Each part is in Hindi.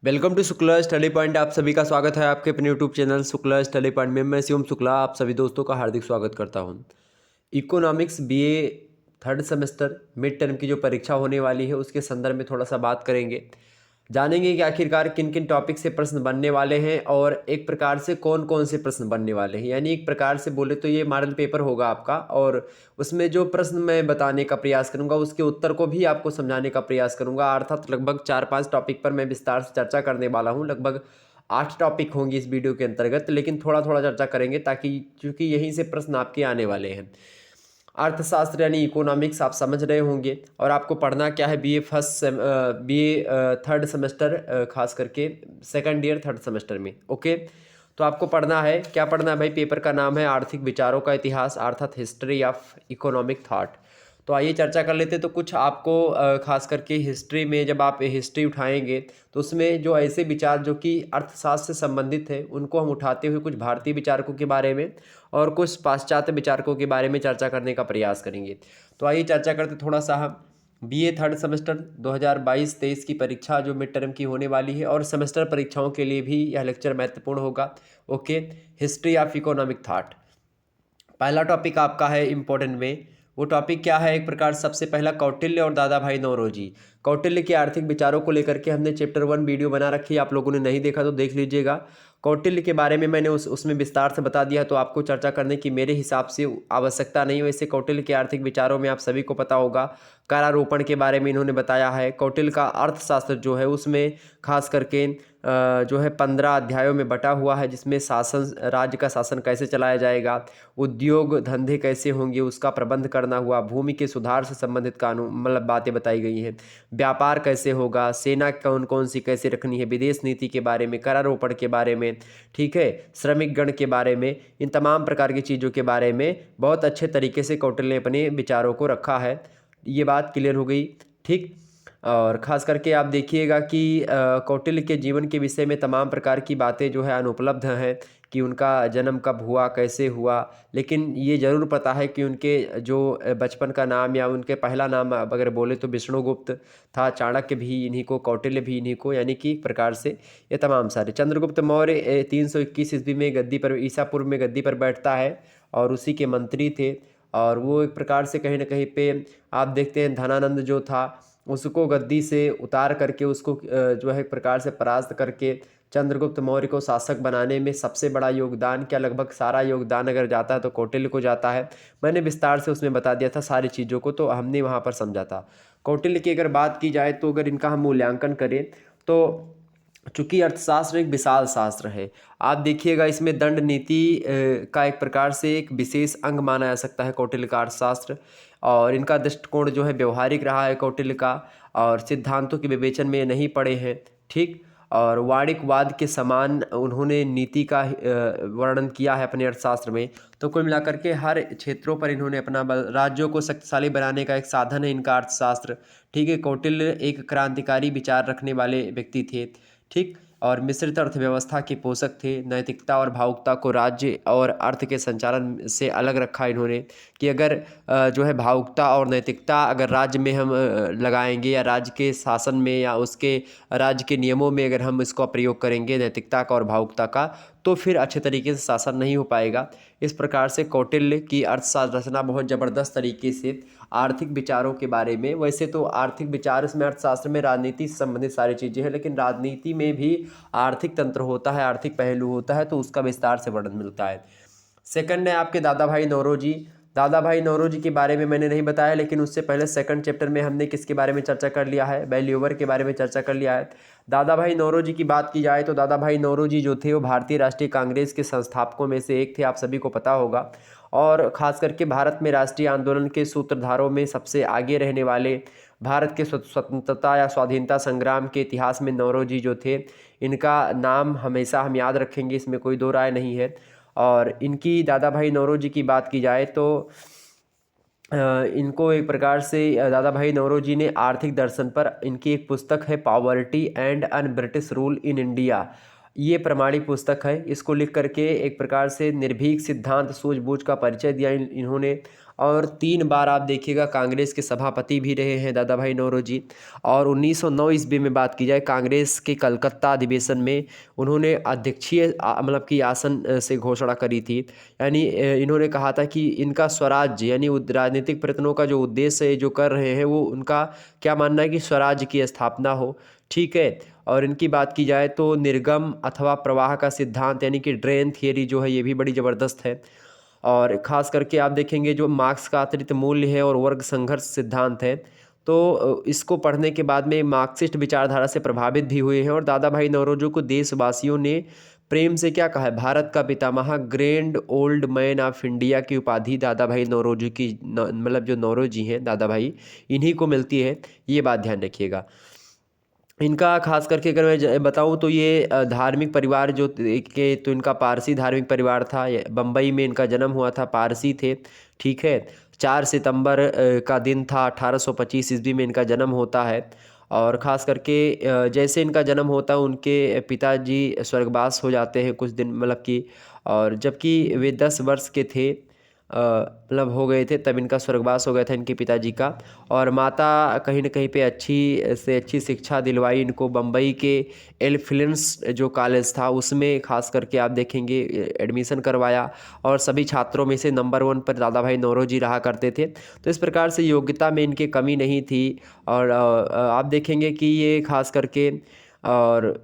Welcome to Shukla study point. आप सभी का स्वागत है आपके अपने YouTube channel Shukla study point में। मैं शिवम शुक्ला आप सभी दोस्तों का हार्दिक स्वागत करता हूं। Economics BA third semester mid term की जो परीक्षा होने वाली है उसके संदर्भ में थोड़ा सा बात करेंगे, जानेंगे कि आखिरकार किन किन टॉपिक से प्रश्न बनने वाले हैं और एक प्रकार से कौन कौन से प्रश्न बनने वाले हैं। यानी एक प्रकार से बोले तो ये मॉडल पेपर होगा आपका, और उसमें जो प्रश्न मैं बताने का प्रयास करूंगा उसके उत्तर को भी आपको समझाने का प्रयास करूंगा। अर्थात लगभग 4-5 टॉपिक पर मैं विस्तार से चर्चा करने वाला हूँ। लगभग 8 टॉपिक होंगी इस वीडियो के अंतर्गत, लेकिन थोड़ा थोड़ा चर्चा करेंगे ताकि चूँकि यहीं से प्रश्न आपके आने वाले हैं। अर्थशास्त्र यानी इकोनॉमिक्स आप समझ रहे होंगे, और आपको पढ़ना क्या है, बीए थर्ड सेमेस्टर, खास करके सेकंड ईयर थर्ड सेमेस्टर में। ओके, तो आपको पढ़ना है, क्या पढ़ना है भाई? पेपर का नाम है आर्थिक विचारों का इतिहास, अर्थात हिस्ट्री ऑफ इकोनॉमिक थॉट। तो आइए चर्चा कर लेते हैं। तो कुछ आपको खास करके हिस्ट्री में जब आप हिस्ट्री उठाएंगे तो उसमें जो ऐसे विचार जो कि अर्थशास्त्र से संबंधित है उनको हम उठाते हुए कुछ भारतीय विचारकों के बारे में और कुछ पाश्चात्य विचारकों के बारे में चर्चा करने का प्रयास करेंगे। तो आइए चर्चा करते थोड़ा सा हम बीए थर्ड सेमेस्टर 2022-23 की परीक्षा जो मिड टर्म की होने वाली है, और सेमेस्टर परीक्षाओं के लिए भी यह लेक्चर महत्वपूर्ण होगा। Okay, history of economic thought पहला टॉपिक आपका है इम्पोर्टेंट में। वो टॉपिक क्या है? एक प्रकार सबसे पहला कौटिल्य और दादा भाई नौरोजी। कौटिल्य के आर्थिक विचारों को लेकर के हमने चैप्टर 1 वीडियो बना रखी है, आप लोगों ने नहीं देखा तो देख लीजिएगा। कौटिल्य के बारे में मैंने उसमें विस्तार से बता दिया, तो आपको चर्चा करने की मेरे हिसाब से आवश्यकता नहीं है। वैसे कौटिल्य के आर्थिक विचारों में आप सभी को पता होगा, करारोपण के बारे में इन्होंने बताया है। कौटिल्य का अर्थशास्त्र जो है उसमें खास करके जो है 15 अध्यायों में बटा हुआ है, जिसमें शासन, राज्य का शासन कैसे चलाया जाएगा, उद्योग धंधे कैसे होंगे, उसका प्रबंध करना हुआ, भूमि के सुधार से संबंधित कानून मतलब बातें बताई गई हैं, व्यापार कैसे होगा, सेना कौन कौन सी कैसे रखनी है, विदेश नीति के बारे में, करारोपण के बारे में, ठीक है, श्रमिक गण के बारे में, इन तमाम प्रकार की चीज़ों के बारे में बहुत अच्छे तरीके से कौटिल्य ने अपने विचारों को रखा है। ये बात क्लियर हो गई, ठीक। और ख़ास करके आप देखिएगा कि कौटिल्य के जीवन के विषय में तमाम प्रकार की बातें जो है अनुपलब्ध हैं कि उनका जन्म कब हुआ, कैसे हुआ, लेकिन ये ज़रूर पता है कि उनके जो बचपन का नाम या उनके पहला नाम अगर बोले तो विष्णुगुप्त था, चाणक्य भी इन्हीं को, कौटिल्य भी इन्हीं को, यानी कि एक प्रकार से ये तमाम सारे। चंद्रगुप्त मौर्य 321 ईस्वी में गद्दी पर, ईसा पूर्व में गद्दी पर बैठता है और उसी के मंत्री थे। और वो एक प्रकार से कहीं ना कहीं पे आप देखते हैं धनानंद जो था उसको गद्दी से उतार करके उसको जो है एक प्रकार से परास्त करके चंद्रगुप्त मौर्य को शासक बनाने में सबसे बड़ा योगदान, क्या लगभग सारा योगदान अगर जाता है तो कौटिल्य को जाता है। मैंने विस्तार से उसमें बता दिया था सारी चीज़ों को, तो हमने वहाँ पर समझा था। कौटिल्य की अगर बात की जाए तो अगर इनका हम मूल्यांकन करें तो चूंकि अर्थशास्त्र एक विशाल शास्त्र है, आप देखिएगा इसमें दंड नीति का एक प्रकार से एक विशेष अंग माना जा सकता है कौटिल्य का अर्थशास्त्र। और इनका दृष्टिकोण जो है व्यवहारिक रहा है कौटिल्य का, और सिद्धांतों के विवेचन में नहीं पड़े हैं, ठीक। और वाणिकवाद के समान उन्होंने नीति का वर्णन किया है अपने अर्थशास्त्र में। तो कुल मिलाकर के हर क्षेत्रों पर इन्होंने अपना राज्यों को शक्तिशाली बनाने का एक साधन है इनका अर्थशास्त्र, ठीक है। कौटिल्य एक क्रांतिकारी विचार रखने वाले व्यक्ति थे, ठीक। और मिश्रित अर्थव्यवस्था के पोषक थे। नैतिकता और भावुकता को राज्य और अर्थ के संचालन से अलग रखा इन्होंने, कि अगर जो है भावुकता और नैतिकता अगर राज्य में हम लगाएंगे या राज्य के शासन में या उसके राज्य के नियमों में अगर हम इसका प्रयोग करेंगे नैतिकता का और भावुकता का, तो फिर अच्छे तरीके से शासन नहीं हो पाएगा। इस प्रकार से कौटिल्य की अर्थशास्त्र रचना बहुत ज़बरदस्त तरीके से आर्थिक विचारों के बारे में, वैसे तो आर्थिक विचार इसमें अर्थशास्त्र में राजनीति से संबंधित सारी चीज़ें हैं, लेकिन राजनीति में भी आर्थिक तंत्र होता है, आर्थिक पहलू होता है, तो उसका विस्तार से वर्णन मिलता है। सेकंड है आपके दादा भाई नौरोजी। दादा भाई नौरोजी के बारे में मैंने नहीं बताया, लेकिन उससे पहले सेकंड चैप्टर में हमने किसके बारे में चर्चा कर लिया है, वैल्यूवर के बारे में चर्चा कर लिया है। दादा भाई नौरोजी की बात की जाए तो दादा भाई नौरोजी जो थे वो भारतीय राष्ट्रीय कांग्रेस के संस्थापकों में से एक थे, आप सभी को पता होगा। और ख़ास करके भारत में राष्ट्रीय आंदोलन के सूत्रधारों में सबसे आगे रहने वाले, भारत के स्वतंत्रता या स्वाधीनता संग्राम के इतिहास में नौरोजी जो थे, इनका नाम हमेशा हम याद रखेंगे, इसमें कोई दो राय नहीं है। और इनकी दादा भाई नौरोजी की बात की जाए तो इनको एक प्रकार से दादा भाई नौरोजी ने आर्थिक दर्शन पर इनकी एक पुस्तक है, poverty and un British rule in India. ये प्रमाणिक पुस्तक है। इसको लिख करके एक प्रकार से निर्भीक सिद्धांत सूझबूझ का परिचय दिया इन्होंने। और 3 बार आप देखिएगा कांग्रेस के सभापति भी रहे हैं दादा भाई नौरोजी। और 1909 ईस्वी में बात की जाए, कांग्रेस के कलकत्ता अधिवेशन में उन्होंने अध्यक्षीय मतलब कि आसन से घोषणा करी थी। यानी इन्होंने कहा था कि इनका स्वराज्य यानी राजनीतिक प्रयत्नों का जो उद्देश्य है जो कर रहे हैं, वो उनका क्या मानना है कि स्वराज्य की स्थापना हो। ठीक है। और इनकी बात की जाए तो निर्गम अथवा प्रवाह का सिद्धांत यानी कि ड्रेन थियरी जो है, ये भी बड़ी ज़बरदस्त है। और ख़ास करके आप देखेंगे जो मार्क्स का अतिरिक्त मूल्य है और वर्ग संघर्ष सिद्धांत है, तो इसको पढ़ने के बाद में मार्क्सिस्ट विचारधारा से प्रभावित भी हुए हैं। और दादा भाई नौरोजी को देशवासियों ने प्रेम से क्या कहा है, भारत का पितामह, grand old man of India की उपाधि दादा भाई नौरोजी की मतलब जो नौरोजी हैं दादा भाई, इन्हीं को मिलती है। ये बात ध्यान रखिएगा। इनका खास करके अगर मैं बताऊं तो ये धार्मिक परिवार जो के तो इनका पारसी धार्मिक परिवार था। बम्बई में इनका जन्म हुआ था, पारसी थे। ठीक है। 4 सितंबर का दिन था, 1825 ईस्वी में इनका जन्म होता है। और ख़ास करके जैसे इनका जन्म होता है उनके पिताजी स्वर्गवास हो जाते हैं कुछ दिन मतलब कि, और जबकि वे 10 वर्ष के थे मतलब हो गए थे तब इनका स्वर्गवास हो गया था इनके पिताजी का। और माता कहीं न कहीं पे अच्छी से अच्छी शिक्षा दिलवाई इनको। बम्बई के एल्फिलेंस जो कॉलेज था उसमें ख़ास करके आप देखेंगे एडमिशन करवाया। और सभी छात्रों में से नंबर 1 पर दादा भाई नौरोजी रहा करते थे। तो इस प्रकार से योग्यता में इनके कमी नहीं थी। और आप देखेंगे कि ये ख़ास करके और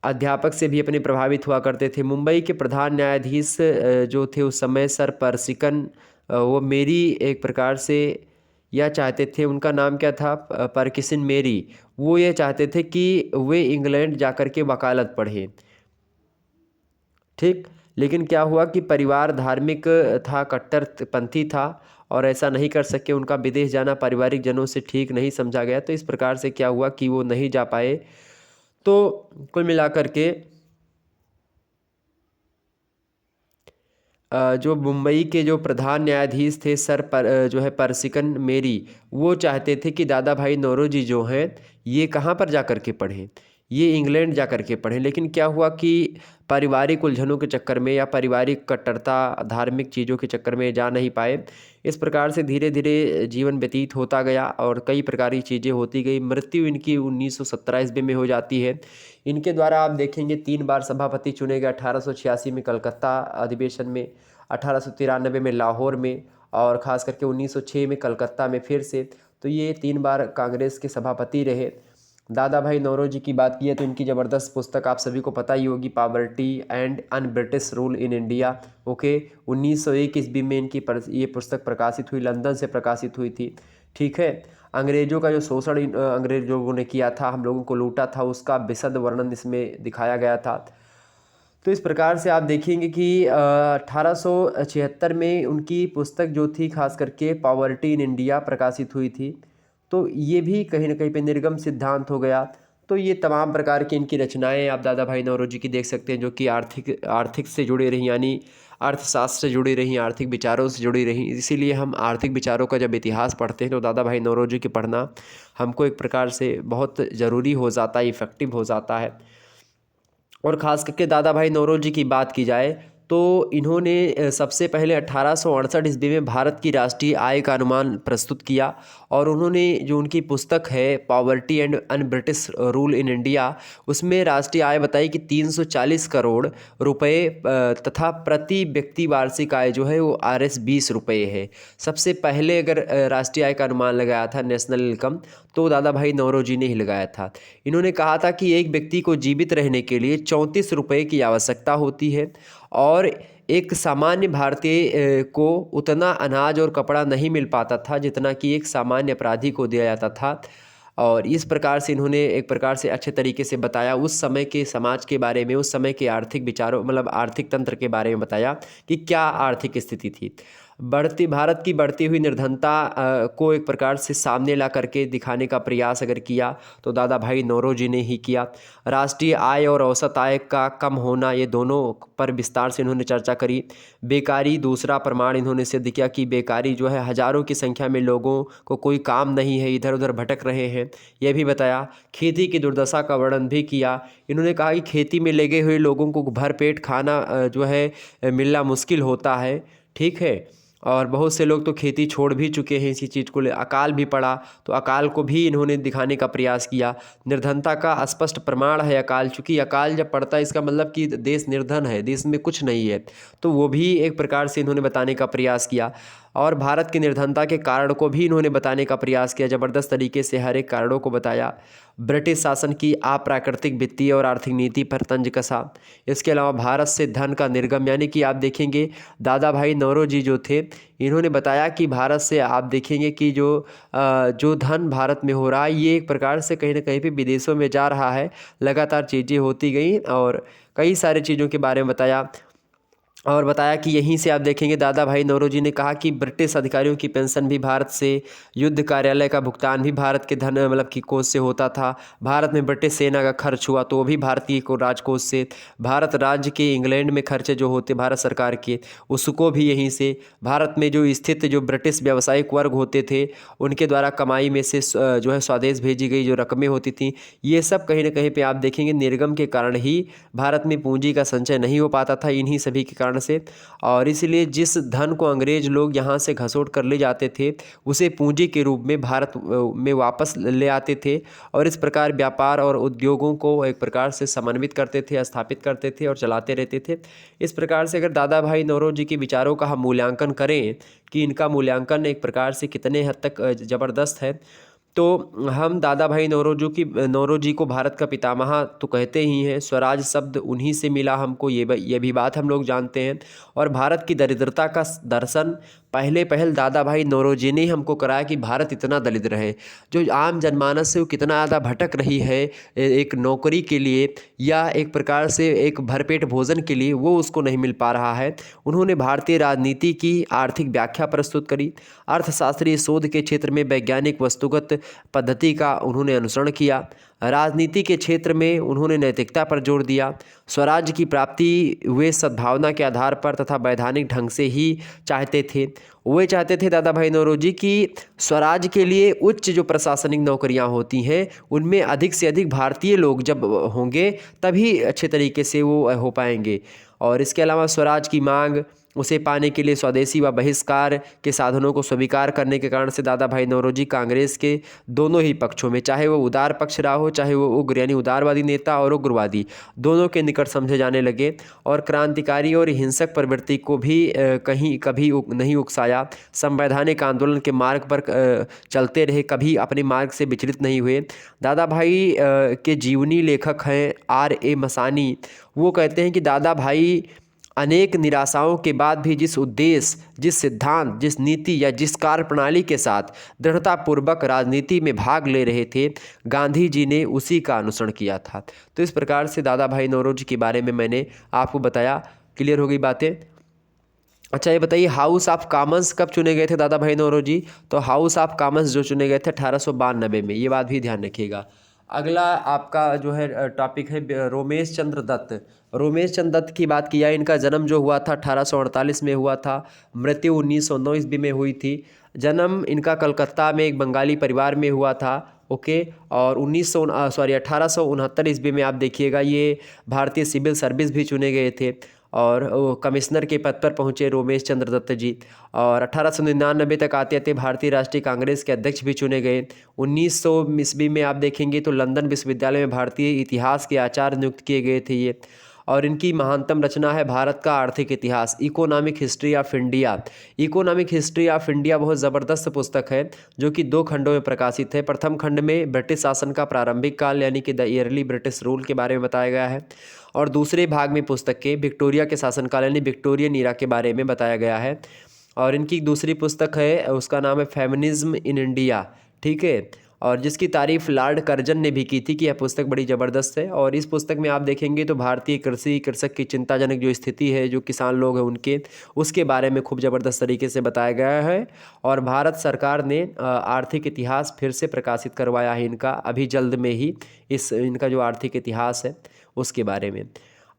अध्यापक से भी अपने प्रभावित हुआ करते थे। मुंबई के प्रधान न्यायाधीश जो थे उस समय सर पर्सिकन, वो मेरी एक प्रकार से यह चाहते थे, उनका नाम क्या था, परकिसन मेरी। वो ये चाहते थे कि वे इंग्लैंड जाकर के वकालत पढ़ें। ठीक। लेकिन क्या हुआ कि परिवार धार्मिक था, कट्टरपंथी था और ऐसा नहीं कर सके। उनका विदेश जाना पारिवारिक जनों से ठीक नहीं समझा गया। तो इस प्रकार से क्या हुआ कि वो नहीं जा पाए। तो कुल मिलाकर के जो मुंबई के जो प्रधान न्यायाधीश थे सर जो है पर्सिकन मेरी, वो चाहते थे कि दादा भाई नौरोजी जो हैं ये कहाँ पर जा कर के पढ़ें, ये इंग्लैंड जा कर के पढ़ें। लेकिन क्या हुआ कि पारिवारिक उलझनों के चक्कर में या पारिवारिक कट्टरता धार्मिक चीज़ों के चक्कर में जा नहीं पाए। इस प्रकार से धीरे धीरे जीवन व्यतीत होता गया और कई प्रकार की चीज़ें होती गई। मृत्यु इनकी 1917 ईस्वी में हो जाती है। इनके द्वारा आप देखेंगे 3 बार सभापति चुने गए, 1886 में कलकत्ता अधिवेशन में, 1893 में लाहौर में और ख़ास करके 1906 में कलकत्ता में फिर से। तो ये 3 बार कांग्रेस के सभापति रहे। दादा भाई नौरोजी की बात की है तो इनकी ज़बरदस्त पुस्तक आप सभी को पता ही होगी, poverty and un British rule in India. Okay. 1901 ईस्वी में इनकी ये पुस्तक प्रकाशित हुई, लंदन से प्रकाशित हुई थी। ठीक है। अंग्रेज़ों का जो शोषण अंग्रेज लोगों ने किया था, हम लोगों को लूटा था, उसका विशद वर्णन इसमें दिखाया गया था। तो इस प्रकार से आप देखेंगे कि 1876 में उनकी पुस्तक जो थी खास करके पॉवर्टी इन इंडिया प्रकाशित हुई थी। तो ये भी कहीं ना कहीं पे निर्गम सिद्धांत हो गया। तो ये तमाम प्रकार की इनकी रचनाएं आप दादा भाई नौरोजी की देख सकते हैं, जो कि आर्थिक से जुड़ी रही, यानी अर्थशास्त्र से जुड़ी रही, आर्थिक विचारों से जुड़ी रही। इसीलिए हम आर्थिक विचारों का जब इतिहास पढ़ते हैं तो दादा भाई नौरोजी की पढ़ना हमको एक प्रकार से बहुत ज़रूरी हो जाता है, इफ़ेक्टिव हो जाता है। और ख़ास करके दादा भाई नौरोजी की बात की जाए तो इन्होंने सबसे पहले 1868 ईस्वी में भारत की राष्ट्रीय आय का अनुमान प्रस्तुत किया। और उन्होंने जो उनकी पुस्तक है poverty and un British rule in India, उसमें राष्ट्रीय आय बताई कि 340 करोड़ रुपए तथा प्रति व्यक्ति वार्षिक आय जो है वो RS 20 रुपये है। सबसे पहले अगर राष्ट्रीय आय का अनुमान लगाया था नेशनल इनकम, तो दादा भाई नौरोजी ने ही लगाया था। इन्होंने कहा था कि एक व्यक्ति को जीवित रहने के लिए 34 रुपये की आवश्यकता होती है और एक सामान्य भारतीय को उतना अनाज और कपड़ा नहीं मिल पाता था जितना कि एक सामान्य अपराधी को दिया जाता था। और इस प्रकार से इन्होंने एक प्रकार से अच्छे तरीके से बताया उस समय के समाज के बारे में, उस समय के आर्थिक विचारों मतलब आर्थिक तंत्र के बारे में बताया कि क्या आर्थिक स्थिति थी। भारत की बढ़ती हुई निर्धनता को एक प्रकार से सामने ला करके दिखाने का प्रयास अगर किया तो दादा भाई नौरोजी ने ही किया। राष्ट्रीय आय और औसत आय का कम होना, ये दोनों पर विस्तार से इन्होंने चर्चा करी। बेकारी दूसरा प्रमाण इन्होंने सिद्ध किया कि बेकारी जो है, हज़ारों की संख्या में लोगों को कोई काम नहीं है, इधर उधर भटक रहे हैं, यह भी बताया। खेती की दुर्दशा का वर्णन भी किया। इन्होंने कहा कि खेती में लगे हुए लोगों को भरपेट खाना जो है मिलना मुश्किल होता है, ठीक है। और बहुत से लोग तो खेती छोड़ भी चुके हैं इसी चीज़ को ले। अकाल भी पड़ा तो अकाल को भी इन्होंने दिखाने का प्रयास किया। निर्धनता का स्पष्ट प्रमाण है अकाल, चूँकि अकाल जब पड़ता है इसका मतलब कि देश निर्धन है, देश में कुछ नहीं है, तो वो भी एक प्रकार से इन्होंने बताने का प्रयास किया। और भारत की निर्धनता के कारण को भी इन्होंने बताने का प्रयास किया, ज़बरदस्त तरीके से हर एक कारणों को बताया। ब्रिटिश शासन की अप्राकृतिक वित्तीय और आर्थिक नीति पर तंज कसा। इसके अलावा भारत से धन का निर्गम, यानी कि आप देखेंगे दादा भाई नौरोजी जो थे, इन्होंने बताया कि भारत से आप देखेंगे कि जो धन भारत में हो रहा है, ये एक प्रकार से कहीं ना कहीं पे विदेशों में जा रहा है। लगातार चीज़ें होती गई और कई सारी चीज़ों के बारे में बताया। और बताया कि यहीं से आप देखेंगे दादा भाई नौरोजी ने कहा कि ब्रिटिश अधिकारियों की पेंशन भी भारत से, युद्ध कार्यालय का भुगतान भी भारत के धन मतलब की कोष से होता था। भारत में ब्रिटिश सेना का खर्च हुआ तो वो भी भारतीय को राजकोष से। भारत राज्य के इंग्लैंड में खर्चे जो होते भारत सरकार के, उसको भी यहीं से। भारत में जो स्थित जो ब्रिटिश व्यावसायिक वर्ग होते थे, उनके द्वारा कमाई में से जो है स्वदेश भेजी गई जो रकमें होती थी, ये सब कहीं ना कहीं पे आप देखेंगे निर्गम के कारण ही भारत में पूंजी का संचय नहीं हो पाता था, इन्हीं सभी के कारण से। और इसलिए जिस धन को अंग्रेज लोग यहाँ से घसोट कर ले जाते थे, उसे पूंजी के रूप में भारत में वापस ले आते थे और इस प्रकार व्यापार और उद्योगों को एक प्रकार से समन्वित करते थे, स्थापित करते थे और चलाते रहते थे। इस प्रकार से अगर दादा भाई नौरोजी के विचारों का हम मूल्यांकन करें कि इनका मूल्यांकन एक प्रकार से कितने हद तक ज़बरदस्त है, तो हम दादा भाई नौरोजी को भारत का पितामह तो कहते ही हैं। स्वराज शब्द उन्हीं से मिला हमको, ये भी बात हम लोग जानते हैं। और भारत की दरिद्रता का दर्शन पहल दादा भाई नौरोजी ने हमको कराया कि भारत इतना दरिद्र है, जो आम जनमानस से वो कितना ज़्यादा भटक रही है एक नौकरी के लिए या एक प्रकार से एक भरपेट भोजन के लिए, वो उसको नहीं मिल पा रहा है। उन्होंने भारतीय राजनीति की आर्थिक व्याख्या प्रस्तुत करी। अर्थशास्त्रीय शोध के क्षेत्र में वैज्ञानिक वस्तुगत पद्धति का उन्होंने अनुसरण किया। राजनीति के क्षेत्र में उन्होंने नैतिकता पर जोर दिया। स्वराज की प्राप्ति वे सद्भावना के आधार पर तथा वैधानिक ढंग से ही चाहते थे। वे चाहते थे दादा भाई नौरोजी कि स्वराज के लिए उच्च जो प्रशासनिक नौकरियां होती हैं, उनमें अधिक से अधिक भारतीय लोग जब होंगे तभी अच्छे तरीके से वो हो पाएंगे। और इसके अलावा स्वराज की मांग, उसे पाने के लिए स्वदेशी व बहिष्कार के साधनों को स्वीकार करने के कारण से दादा भाई नौरोजी कांग्रेस के दोनों ही पक्षों में, चाहे वो उदार पक्ष रहा हो, चाहे वो उग्र यानी उदारवादी नेता और उग्रवादी, दोनों के निकट समझे जाने लगे। और क्रांतिकारी और हिंसक प्रवृत्ति को भी कभी नहीं उकसाया। संवैधानिक आंदोलन के मार्ग पर चलते रहे, कभी अपने मार्ग से विचलित नहीं हुए। दादा भाई के जीवनी लेखक हैं R.A. मसानी। वो कहते हैं कि दादा भाई अनेक निराशाओं के बाद भी जिस उद्देश्य, जिस सिद्धांत, जिस नीति या जिस कार्य प्रणाली के साथ दृढ़तापूर्वक राजनीति में भाग ले रहे थे, गांधी जी ने उसी का अनुसरण किया था। तो इस प्रकार से दादा भाई नौरोजी के बारे में मैंने आपको बताया। क्लियर हो गई बातें? अच्छा ये बताइए, हाउस ऑफ कॉमन्स कब चुने गए थे दादा भाई नौरोजी? तो हाउस ऑफ कॉमन्स जो चुने गए थे 1892 में, ये बात भी ध्यान रखिएगा। अगला आपका जो है टॉपिक है रोमेश चंद्र दत्त। रोमेश चंद्र दत्त की बात किया, इनका जन्म जो हुआ था 1848 में हुआ था, मृत्यु 1909 ईस्वी में हुई थी। जन्म इनका कलकत्ता में एक बंगाली परिवार में हुआ था, ओके। और 1869 ईस्वी में आप देखिएगा ये भारतीय सिविल सर्विस भी चुने गए थे और कमिश्नर के पद पर पहुंचे रोमेश चंद्र दत्त जी। और 1899 तक आते आते भारतीय राष्ट्रीय कांग्रेस के अध्यक्ष भी चुने गए। 1900 ईस्वी में आप देखेंगे तो लंदन विश्वविद्यालय में भारतीय इतिहास के आचार्य नियुक्त किए गए थे ये। और इनकी महानतम रचना है भारत का आर्थिक इतिहास, economic history of India. Economic history of India बहुत ज़बरदस्त पुस्तक है जो कि 2 खंडों में प्रकाशित है। प्रथम खंड में ब्रिटिश शासन का प्रारंभिक काल यानी कि द ईयरली ब्रिटिश रूल के बारे में बताया गया है, और दूसरे भाग में पुस्तक के विक्टोरिया के शासनकाल यानी विक्टोरियन ईरा के बारे में बताया गया है। और इनकी दूसरी पुस्तक है, उसका नाम है फेमिनिज्म इन इंडिया, ठीक है। और जिसकी तारीफ़ लॉर्ड कर्जन ने भी की थी कि यह पुस्तक बड़ी ज़बरदस्त है। और इस पुस्तक में आप देखेंगे तो भारतीय कृषक की चिंताजनक जो स्थिति है, जो किसान लोग हैं उनके, उसके बारे में खूब ज़बरदस्त तरीके से बताया गया है। और भारत सरकार ने आर्थिक इतिहास फिर से प्रकाशित करवाया है इनका, अभी जल्द में ही इनका जो आर्थिक इतिहास है उसके बारे में।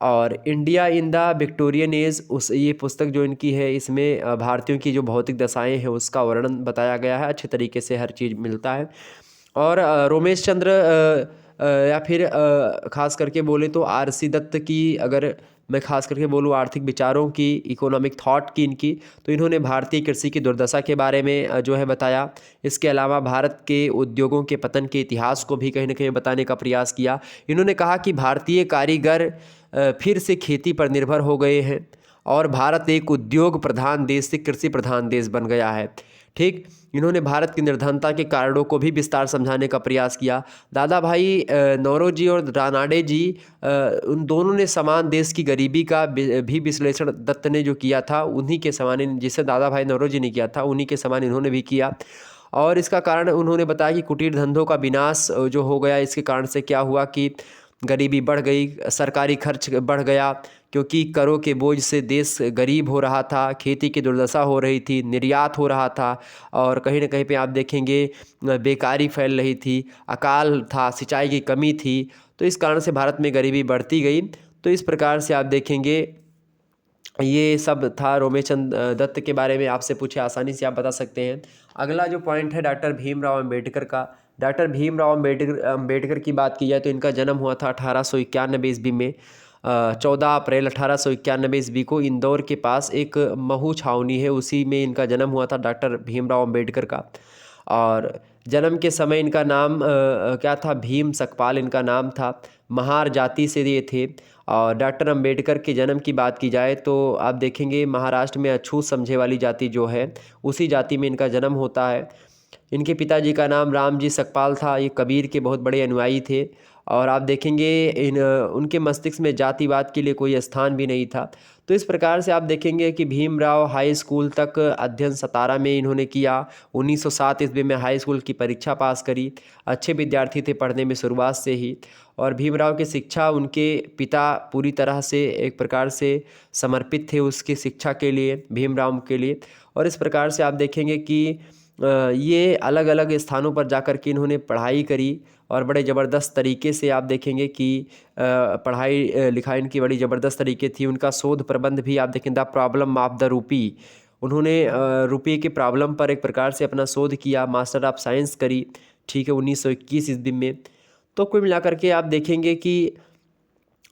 और India in the Victorian age, ये पुस्तक जो इनकी है, इसमें भारतीयों की जो भौतिक दशाएं हैं उसका वर्णन बताया गया है, अच्छे तरीके से हर चीज़ मिलता है। और रोमेश चंद्र या फिर ख़ास करके बोले तो आरसी दत्त की, अगर मैं ख़ास करके बोलूँ आर्थिक विचारों की, इकोनॉमिक थॉट की इनकी, तो इन्होंने भारतीय कृषि की दुर्दशा के बारे में जो है बताया। इसके अलावा भारत के उद्योगों के पतन के इतिहास को भी कहीं ना कहीं बताने का प्रयास किया। इन्होंने कहा कि भारतीय कारीगर फिर से खेती पर निर्भर हो गए हैं और भारत एक उद्योग प्रधान देश से कृषि प्रधान देश बन गया है। ठीक, इन्होंने भारत की निर्धनता के कारणों को भी विस्तार समझाने का प्रयास किया। दादा भाई नौरोजी और रानाडे जी, उन दोनों ने समान देश की गरीबी का भी विश्लेषण दत्त ने जो किया था, उन्हीं के समान, जिसे दादा भाई नौरोजी ने किया था, उन्हीं के समान इन्होंने भी किया। और इसका कारण उन्होंने बताया कि कुटीर धंधों का विनाश जो हो गया, इसके कारण से क्या हुआ कि गरीबी बढ़ गई, सरकारी खर्च बढ़ गया, क्योंकि करों के बोझ से देश गरीब हो रहा था, खेती की दुर्दशा हो रही थी, निर्यात हो रहा था, और कहीं ना कहीं पे आप देखेंगे बेकारी फैल रही थी, अकाल था, सिंचाई की कमी थी। तो इस कारण से भारत में गरीबी बढ़ती गई। तो इस प्रकार से आप देखेंगे ये सब था। रोमेशचंद दत्त के बारे में आपसे पूछे आसानी से आप बता सकते हैं। अगला जो पॉइंट है डॉक्टर भीमराव अम्बेडकर का। डॉक्टर भीमराव अम्बेडकर की बात की जाए तो इनका जन्म हुआ था 1891 ईस्वी में। 14 अप्रैल 1891 ईस्वी को इंदौर के पास एक महू छावनी है, उसी में इनका जन्म हुआ था डॉक्टर भीमराव अम्बेडकर का। और जन्म के समय इनका नाम क्या था, भीम सकपाल इनका नाम था। महार जाति से ये थे। और डॉक्टर अंबेडकर के जन्म की बात की जाए तो आप देखेंगे महाराष्ट्र में अछूत समझे वाली जाति जो है, उसी जाति में इनका जन्म होता है। इनके पिताजी का नाम रामजी सकपाल था, ये कबीर के बहुत बड़े अनुयायी थे। और आप देखेंगे उनके मस्तिष्क में जातिवाद के लिए कोई स्थान भी नहीं था। तो इस प्रकार से आप देखेंगे कि भीमराव हाई स्कूल तक अध्ययन सतारा में इन्होंने किया। 1907 ईस्वी में हाई स्कूल की परीक्षा पास करी। अच्छे विद्यार्थी थे पढ़ने में शुरुआत से ही। और भीमराव की शिक्षा, उनके पिता पूरी तरह से एक प्रकार से समर्पित थे उसकी शिक्षा के लिए, भीमराव के लिए। और इस प्रकार से आप देखेंगे कि ये अलग अलग स्थानों पर जाकर के इन्होंने पढ़ाई करी और बड़े ज़बरदस्त तरीके से आप देखेंगे कि पढ़ाई लिखाई इनकी बड़ी ज़बरदस्त तरीके थी। उनका शोध प्रबंध भी आप देखें, the problem of the rupee, उन्होंने रुपये के प्रॉब्लम पर एक प्रकार से अपना शोध किया। मास्टर ऑफ साइंस करी, ठीक है, 1921 ईस्वी में। तो कुल मिलाकर के आप देखेंगे कि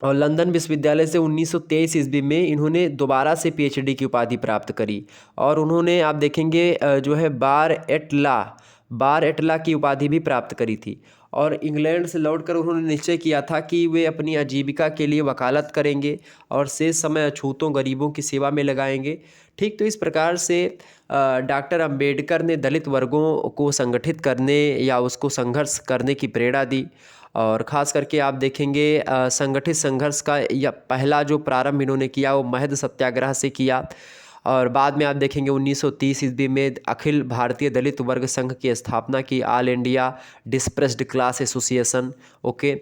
और लंदन विश्वविद्यालय से 1923 ईस्वी में इन्होंने दोबारा से पीएचडी की उपाधि प्राप्त करी। और उन्होंने आप देखेंगे जो है बार एटला की उपाधि भी प्राप्त करी थी। और इंग्लैंड से लौटकर उन्होंने निश्चय किया था कि वे अपनी आजीविका के लिए वकालत करेंगे और शेष समय अछूतों गरीबों की सेवा में लगाएंगे। ठीक, तो इस प्रकार से डॉक्टर अंबेडकर ने दलित वर्गों को संगठित करने या उसको संघर्ष करने की प्रेरणा दी। और ख़ास करके आप देखेंगे संगठित संघर्ष का या पहला जो प्रारंभ इन्होंने किया वो महद सत्याग्रह से किया। और बाद में आप देखेंगे 1930 ईस्वी में अखिल भारतीय दलित वर्ग संघ की स्थापना की, all India depressed class association. Okay,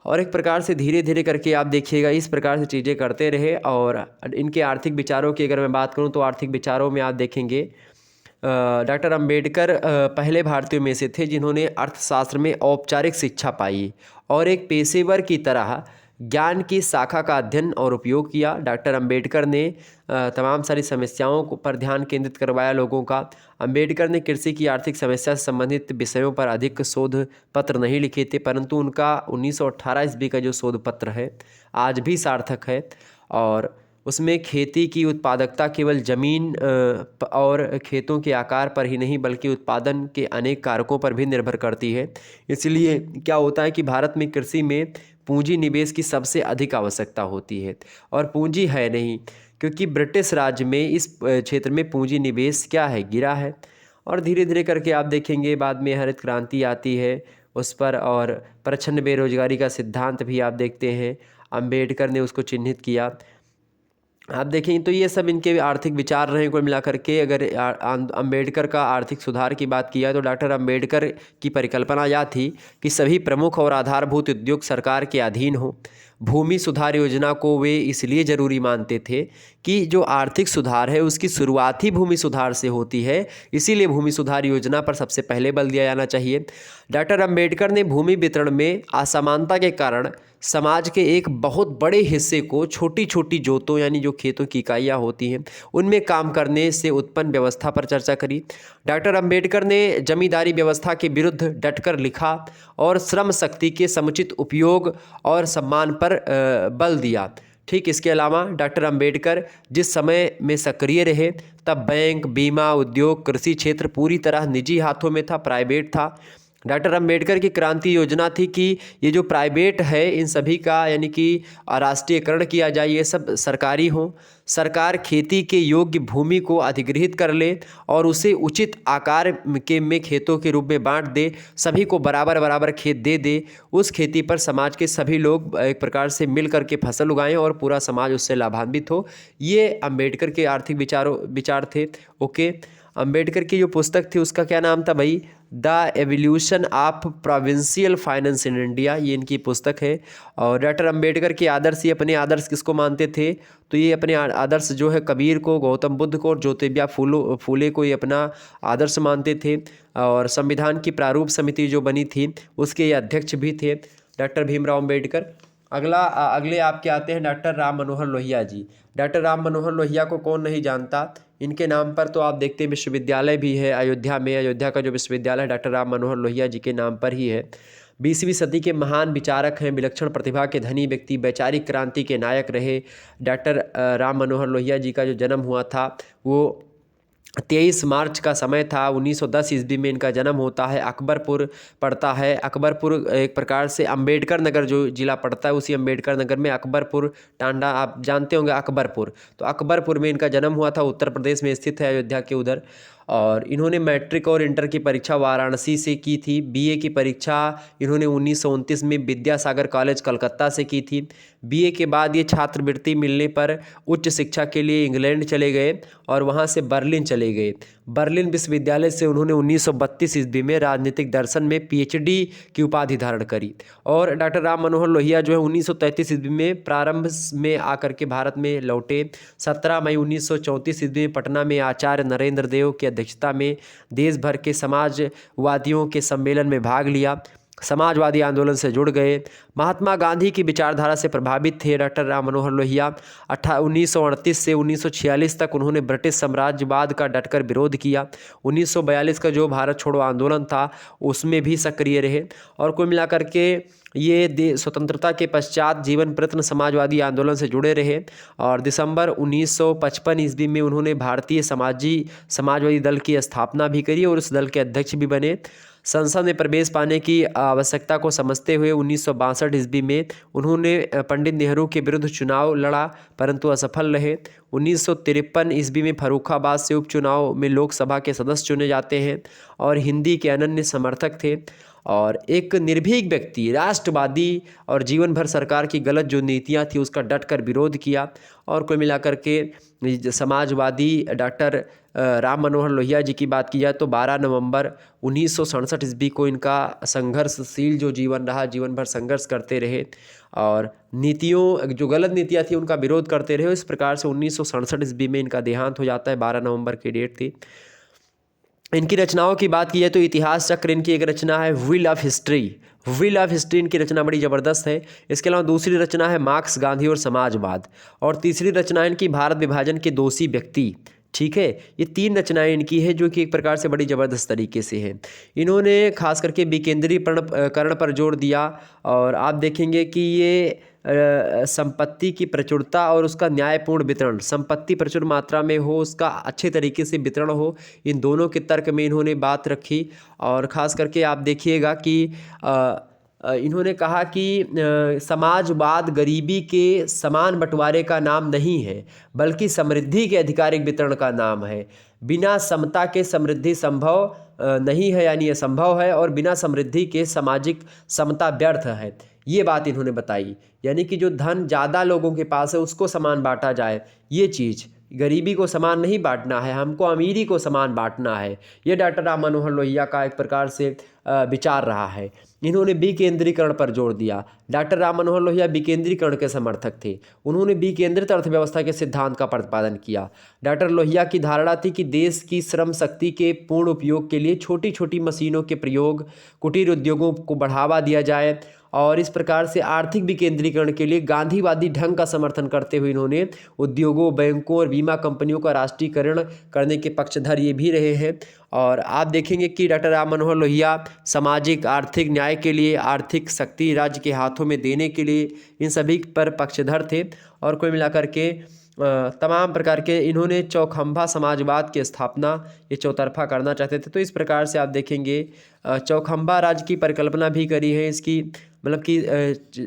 और एक प्रकार से धीरे धीरे करके आप देखिएगा इस प्रकार से चीज़ें करते रहे। और इनके आर्थिक विचारों की अगर मैं बात करूं तो आर्थिक विचारों में आप देखेंगे डॉक्टर अंबेडकर पहले भारतीयों में से थे जिन्होंने अर्थशास्त्र में औपचारिक शिक्षा पाई और एक पेशेवर की तरह ज्ञान की शाखा का अध्ययन और उपयोग किया। डॉक्टर अंबेडकर ने तमाम सारी समस्याओं पर ध्यान केंद्रित करवाया लोगों का। अंबेडकर ने कृषि की आर्थिक समस्या से संबंधित विषयों पर अधिक शोध पत्र नहीं लिखे थे, परंतु उनका 1918 ईस्वी का जो शोध पत्र है आज भी सार्थक है। और उसमें खेती की उत्पादकता केवल ज़मीन और खेतों के आकार पर ही नहीं बल्कि उत्पादन के अनेक कारकों पर भी निर्भर करती है। इसलिए क्या होता है कि भारत में कृषि में पूंजी निवेश की सबसे अधिक आवश्यकता होती है और पूंजी है नहीं, क्योंकि ब्रिटिश राज्य में इस क्षेत्र में पूंजी निवेश क्या है, गिरा है। और धीरे धीरे करके आप देखेंगे बाद में हरित क्रांति आती है उस पर, और प्रच्छन्न बेरोजगारी का सिद्धांत भी आप देखते हैं अम्बेडकर ने उसको चिन्हित किया। आप देखें तो ये सब इनके आर्थिक विचार रहे कुल मिलाकर के। अगर अंबेडकर का आर्थिक सुधार की बात किया तो डॉक्टर अंबेडकर की परिकल्पना यह थी कि सभी प्रमुख और आधारभूत उद्योग सरकार के अधीन हों। भूमि सुधार योजना को वे इसलिए ज़रूरी मानते थे कि जो आर्थिक सुधार है उसकी शुरुआत ही भूमि सुधार से होती है, इसीलिए भूमि सुधार योजना पर सबसे पहले बल दिया जाना चाहिए। डॉक्टर अंबेडकर ने भूमि वितरण में असमानता के कारण समाज के एक बहुत बड़े हिस्से को छोटी छोटी जोतों यानी जो खेतों की इकाइयाँ होती हैं उनमें काम करने से उत्पन्न व्यवस्था पर चर्चा करी। डॉक्टर अंबेडकर ने जमींदारी व्यवस्था के विरुद्ध डटकर लिखा और श्रम शक्ति के समुचित उपयोग और सम्मान पर बल दिया। ठीक, इसके अलावा डॉक्टर अंबेडकर जिस समय में सक्रिय रहे तब बैंक, बीमा, उद्योग, कृषि क्षेत्र पूरी तरह निजी हाथों में था, प्राइवेट था। डॉक्टर अंबेडकर की क्रांति योजना थी कि ये जो प्राइवेट है इन सभी का यानी कि राष्ट्रीयकरण किया जाए, ये सब सरकारी हो। सरकार खेती के योग्य भूमि को अधिग्रहित कर ले और उसे उचित आकार में खेतों के रूप में बांट दे, सभी को बराबर बराबर खेत दे दे। उस खेती पर समाज के सभी लोग एक प्रकार से मिल करके फसल उगाएं और पूरा समाज उससे लाभान्वित हो। ये अंबेडकर के आर्थिक विचार थे। ओके, अंबेडकर की जो पुस्तक थी उसका क्या नाम था भाई? The evolution of provincial finance in India, ये इनकी पुस्तक है। और डॉक्टर अंबेडकर के आदर्श, ये अपने आदर्श किसको मानते थे? तो ये अपने आदर्श जो है कबीर को, गौतम बुद्ध को और ज्योतिबा फूले को ये अपना आदर्श मानते थे। और संविधान की प्रारूप समिति जो बनी थी उसके ये अध्यक्ष भी थे डॉक्टर भीमराव अंबेडकर। अगले आपके आते हैं डॉक्टर राम मनोहर लोहिया जी। डॉक्टर राम मनोहर लोहिया को कौन नहीं जानता? इनके नाम पर तो आप देखते हैं विश्वविद्यालय भी है अयोध्या में। अयोध्या का जो विश्वविद्यालय है डॉक्टर राम मनोहर लोहिया जी के नाम पर ही है। 20वीं सदी के महान विचारक हैं, विलक्षण प्रतिभा के धनी व्यक्ति, वैचारिक क्रांति के नायक रहे। डॉक्टर राम मनोहर लोहिया जी का जो जन्म हुआ था वो 23 मार्च का समय था। 1910 ईस्वी में इनका जन्म होता है। अकबरपुर पड़ता है। अकबरपुर एक प्रकार से अंबेडकर नगर जो जिला पड़ता है उसी अंबेडकर नगर में अकबरपुर टांडा, आप जानते होंगे अकबरपुर, तो अकबरपुर में इनका जन्म हुआ था। उत्तर प्रदेश में स्थित है, अयोध्या के उधर। और इन्होंने मैट्रिक और इंटर की परीक्षा वाराणसी से की थी। बीए की परीक्षा इन्होंने 1929 में विद्यासागर कॉलेज कलकत्ता से की थी। बीए के बाद ये छात्रवृत्ति मिलने पर उच्च शिक्षा के लिए इंग्लैंड चले गए और वहाँ से बर्लिन चले गए। बर्लिन विश्वविद्यालय से उन्होंने 1932 ईस्वी में राजनीतिक दर्शन में पीएचडी की उपाधि धारण करी। और डॉक्टर राम मनोहर लोहिया जो है 1933 ईस्वी में प्रारंभ में आकर के भारत में लौटे। 17 मई 1934 ईस्वी में पटना में आचार्य नरेंद्र देव की अध्यक्षता में देश भर के समाजवादियों के सम्मेलन में भाग लिया। समाजवादी आंदोलन से जुड़ गए। महात्मा गांधी की विचारधारा से प्रभावित थे डॉक्टर राम मनोहर लोहिया। 1938 से 1946 तक उन्होंने ब्रिटिश साम्राज्यवाद का डटकर विरोध किया। 1942 का जो भारत छोड़ो आंदोलन था उसमें भी सक्रिय रहे। और कुल मिलाकर के ये स्वतंत्रता के पश्चात जीवन प्रयत्न समाजवादी आंदोलन से जुड़े रहे। और दिसंबर 1955 ईस्वी में उन्होंने भारतीय समाजवादी दल की स्थापना भी करी और उस दल के अध्यक्ष भी बने। संसद में प्रवेश पाने की आवश्यकता को समझते हुए 1962 ईस्वी में उन्होंने पंडित नेहरू के विरुद्ध चुनाव लड़ा परंतु असफल रहे। 1953 ईस्वी में फर्रुखाबाद से उपचुनाव में लोकसभा के सदस्य चुने जाते हैं और हिंदी के अनन्य समर्थक थे और एक निर्भीक व्यक्ति, राष्ट्रवादी और जीवन भर सरकार की गलत जो नीतियाँ थी उसका डटकर विरोध किया। और कुल मिलाकर के समाजवादी डॉक्टर राम मनोहर लोहिया जी की बात की जाए तो 12 नवंबर 1967 ईस्वी को इनका संघर्षशील जो जीवन रहा, जीवन भर संघर्ष करते रहे और नीतियों जो गलत नीतियाँ थी उनका विरोध करते रहे। इस प्रकार से 1967 ईस्वी में इनका देहांत हो जाता है। 12 नवंबर की डेट थी। इनकी रचनाओं की बात की जाए तो इतिहास चक्र इनकी एक रचना है wheel of history. Wheel of history इनकी रचना बड़ी ज़बरदस्त है। इसके अलावा दूसरी रचना है मार्क्स, गांधी और समाजवाद और तीसरी रचना इनकी भारत विभाजन के दोषी व्यक्ति। ठीक है, ये 3 रचनाएं इनकी है जो कि एक प्रकार से बड़ी ज़बरदस्त तरीके से है। इन्होंने खास करके विकेंद्रीकरण पर जोर दिया और आप देखेंगे कि ये संपत्ति की प्रचुरता और उसका न्यायपूर्ण वितरण, संपत्ति प्रचुर मात्रा में हो, उसका अच्छे तरीके से वितरण हो, इन दोनों के तर्क में इन्होंने बात रखी। और ख़ास करके आप देखिएगा कि इन्होंने कहा कि समाजवाद गरीबी के समान बंटवारे का नाम नहीं है बल्कि समृद्धि के आधिकारिक वितरण का नाम है। बिना समता के समृद्धि संभव नहीं है यानी असंभव है और बिना समृद्धि के सामाजिक समता व्यर्थ है। ये बात इन्होंने बताई। यानी कि जो धन ज़्यादा लोगों के पास है उसको समान बांटा जाए, ये चीज़, गरीबी को समान नहीं बांटना है, हमको अमीरी को समान बांटना है। ये डॉक्टर राम मनोहर लोहिया का एक प्रकार से विचार रहा है। इन्होंने विकेंद्रीकरण पर जोर दिया। डॉक्टर राम मनोहर लोहिया विकेंद्रीकरण के समर्थक थे। उन्होंने विकेंद्रित अर्थव्यवस्था के सिद्धांत का प्रतिपादन किया। डॉक्टर लोहिया की धारणा थी कि देश की श्रम शक्ति के पूर्ण उपयोग के लिए छोटी छोटी मशीनों के प्रयोग, कुटीर उद्योगों को बढ़ावा दिया जाए और इस प्रकार से आर्थिक विकेंद्रीकरण के लिए गांधीवादी ढंग का समर्थन करते हुए इन्होंने उद्योगों, बैंकों और बीमा कंपनियों का राष्ट्रीयकरण करने के पक्षधर ये भी रहे हैं। और आप देखेंगे कि डॉक्टर राम मनोहर लोहिया सामाजिक आर्थिक न्याय के लिए, आर्थिक शक्ति राज्य के हाथों में देने के लिए इन सभी पर पक्षधर थे। और कुल मिलाकर के तमाम प्रकार के इन्होंने चौखंबा समाजवाद की स्थापना ये चौतरफा करना चाहते थे। तो इस प्रकार से आप देखेंगे चौखंबा राज्य की परिकल्पना भी करी है। इसकी मतलब कि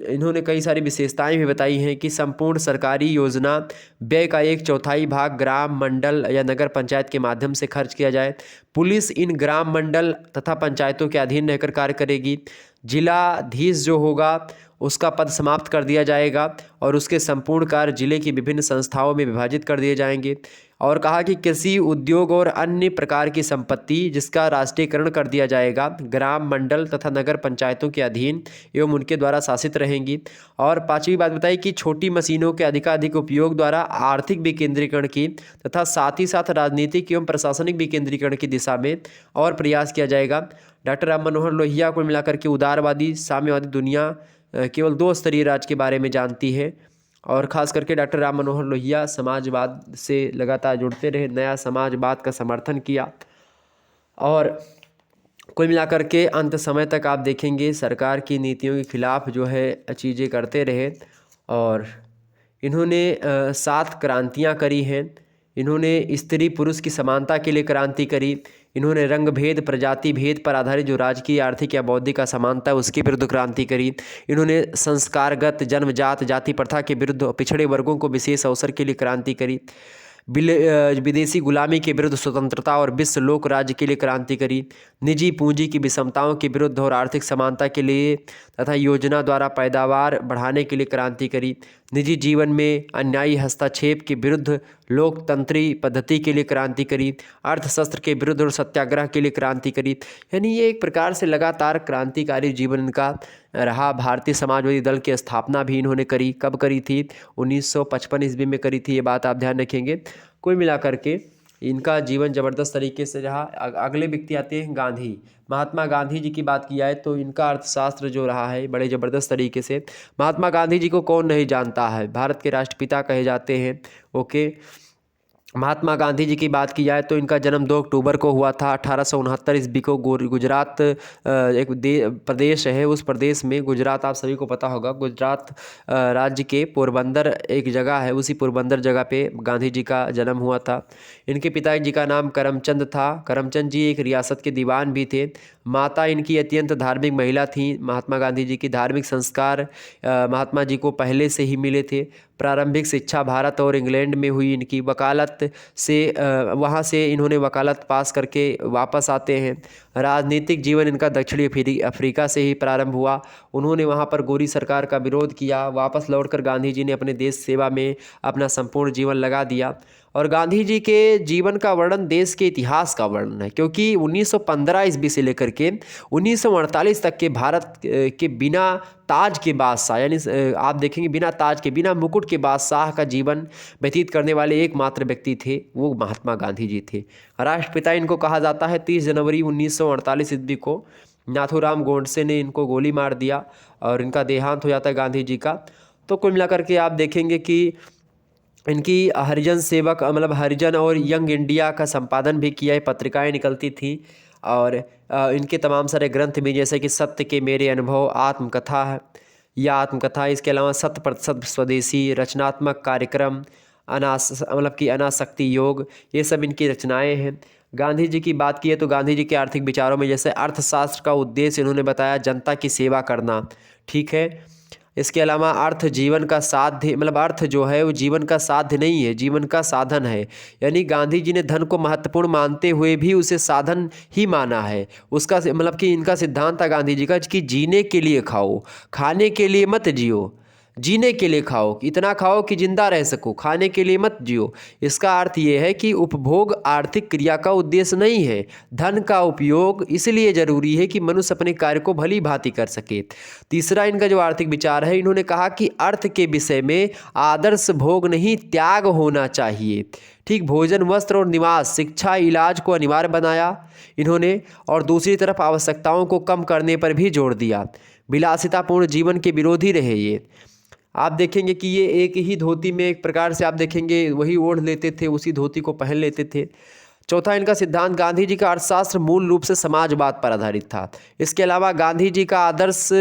इन्होंने कई सारी विशेषताएं भी बताई हैं कि संपूर्ण सरकारी योजना व्यय का 1/4 भाग ग्राम, मंडल या नगर पंचायत के माध्यम से खर्च किया जाए। पुलिस इन ग्राम, मंडल तथा पंचायतों के अधीन रहकर कार्य करेगी। जिलाधीश जो होगा उसका पद समाप्त कर दिया जाएगा और उसके संपूर्ण कार्य जिले की विभिन्न संस्थाओं में विभाजित कर दिए जाएंगे। और कहा कि कृषि, उद्योग और अन्य प्रकार की संपत्ति जिसका राष्ट्रीयकरण कर दिया जाएगा ग्राम, मंडल तथा नगर पंचायतों के अधीन एवं उनके द्वारा शासित रहेंगी। और पांचवी बात बताई कि छोटी मशीनों के अधिकाधिक उपयोग द्वारा आर्थिक विकेंद्रीकरण की तथा साथ ही साथ राजनीतिक एवं प्रशासनिक विकेंद्रीकरण की दिशा में और प्रयास किया जाएगा। डॉक्टर राम मनोहर लोहिया को मिलाकर के उदारवादी, साम्यवादी दुनिया केवल 2 स्तरीय राज्य के बारे में जानती है। और ख़ास करके डॉक्टर राम मनोहर लोहिया समाजवाद से लगातार जुड़ते रहे, नया समाजवाद का समर्थन किया और कुल मिलाकर के अंत समय तक आप देखेंगे सरकार की नीतियों के खिलाफ जो है चीज़ें करते रहे। और इन्होंने 7 क्रांतियाँ करी हैं। इन्होंने स्त्री पुरुष की समानता के लिए क्रांति करी। इन्होंने रंग भेद, प्रजाति भेद पर आधारित जो राजकीय, आर्थिक या बौद्धिक असमानता है उसके विरुद्ध क्रांति करी। इन्होंने संस्कारगत जन्मजात जाति प्रथा के विरुद्ध पिछड़े वर्गों को विशेष अवसर के लिए क्रांति करी। विदेशी गुलामी के विरुद्ध स्वतंत्रता और विश्व लोक राज्य के लिए क्रांति करी। निजी पूंजी की विषमताओं के विरुद्ध और आर्थिक समानता के लिए तथा योजना द्वारा पैदावार बढ़ाने के लिए क्रांति करी। निजी जीवन में अन्यायी हस्तक्षेप के विरुद्ध लोकतंत्री पद्धति के लिए क्रांति करी। अर्थशास्त्र के विरुद्ध और सत्याग्रह के लिए क्रांति करी। यानी ये एक प्रकार से लगातार क्रांतिकारी जीवन इनका रहा। भारतीय समाजवादी दल की स्थापना भी इन्होंने करी। कब करी थी? 1955 ईस्वी में करी थी। ये बात आप ध्यान रखेंगे। कुल मिलाकर के इनका जीवन ज़बरदस्त तरीके से रहा। अगले व्यक्ति आते हैं गांधी। महात्मा गांधी जी की बात की जाए तो इनका अर्थशास्त्र जो रहा है बड़े ज़बरदस्त तरीके से। महात्मा गांधी जी को कौन नहीं जानता है, भारत के राष्ट्रपिता कहे जाते हैं। ओके, महात्मा गांधी जी की बात की जाए तो इनका जन्म 2 अक्टूबर को हुआ था 1869 ईस्वी को। गुजरात एक प्रदेश है, उस प्रदेश में गुजरात आप सभी को पता होगा। गुजरात राज्य के पोरबंदर एक जगह है, उसी पोरबंदर जगह पे गांधी जी का जन्म हुआ था। इनके पिताजी का नाम करमचंद था। करमचंद जी एक रियासत के दीवान भी थे। माता इनकी अत्यंत धार्मिक महिला थी। महात्मा गांधी जी की धार्मिक संस्कार महात्मा जी को पहले से ही मिले थे। प्रारंभिक शिक्षा भारत और इंग्लैंड में हुई इनकी। वकालत से वहाँ से इन्होंने वकालत पास करके वापस आते हैं। राजनीतिक जीवन इनका दक्षिणी अफ्रीका से ही प्रारंभ हुआ। उन्होंने वहाँ पर गोरी सरकार का विरोध किया। वापस लौटकर गांधी जी ने अपने देश सेवा में अपना संपूर्ण जीवन लगा दिया। और गांधी जी के जीवन का वर्णन देश के इतिहास का वर्णन है, क्योंकि 1915 ईस्वी से लेकर के 1948 तक के भारत के बिना ताज के बादशाह, यानी आप देखेंगे बिना ताज के, बिना मुकुट के बादशाह का जीवन व्यतीत करने वाले एकमात्र व्यक्ति थे, वो महात्मा गांधी जी थे। राष्ट्रपिता इनको कहा जाता है। 30 जनवरी 1948 ईस्वी को नाथूराम गोडसे ने इनको गोली मार दिया और इनका देहांत हो जाता है गांधी जी का। तो कुल मिलाकर के आप देखेंगे कि इनकी हरिजन सेवक मतलब हरिजन और यंग इंडिया का संपादन भी किया है, पत्रिकाएं निकलती थी। और इनके तमाम सारे ग्रंथ भी, जैसे कि सत्य के मेरे अनुभव, आत्मकथा है या आत्मकथा, इसके अलावा 100% स्वदेशी, रचनात्मक कार्यक्रम, अनासक्ति योग, ये सब इनकी रचनाएं हैं। गांधी जी की बात की है तो गांधी जी के आर्थिक विचारों में जैसे अर्थशास्त्र का उद्देश्य इन्होंने बताया जनता की सेवा करना, ठीक है। इसके अलावा अर्थ जीवन का साध्य, मतलब अर्थ जो है वो जीवन का साध्य नहीं है, जीवन का साधन है। यानी गांधी जी ने धन को महत्वपूर्ण मानते हुए भी उसे साधन ही माना है। उसका मतलब कि इनका सिद्धांत था गांधी जी का कि जीने के लिए खाओ, खाने के लिए मत जियो। जीने के लिए खाओ, इतना खाओ कि जिंदा रह सको, खाने के लिए मत जियो। इसका अर्थ ये है कि उपभोग आर्थिक क्रिया का उद्देश्य नहीं है। धन का उपयोग इसलिए जरूरी है कि मनुष्य अपने कार्य को भली भांति कर सके। तीसरा इनका जो आर्थिक विचार है, इन्होंने कहा कि अर्थ के विषय में आदर्श भोग नहीं, त्याग होना चाहिए। ठीक, भोजन, वस्त्र और निवास, शिक्षा, इलाज को अनिवार्य बनाया इन्होंने, और दूसरी तरफ आवश्यकताओं को कम करने पर भी जोर दिया। विलासितापूर्ण जीवन के विरोधी रहे ये। आप देखेंगे कि ये एक ही धोती में एक प्रकार से आप देखेंगे वही ओढ़ लेते थे, उसी धोती को पहन लेते थे। चौथा इनका सिद्धांत, गांधी जी का अर्थशास्त्र मूल रूप से समाजवाद पर आधारित था। इसके अलावा गांधी जी का आदर्श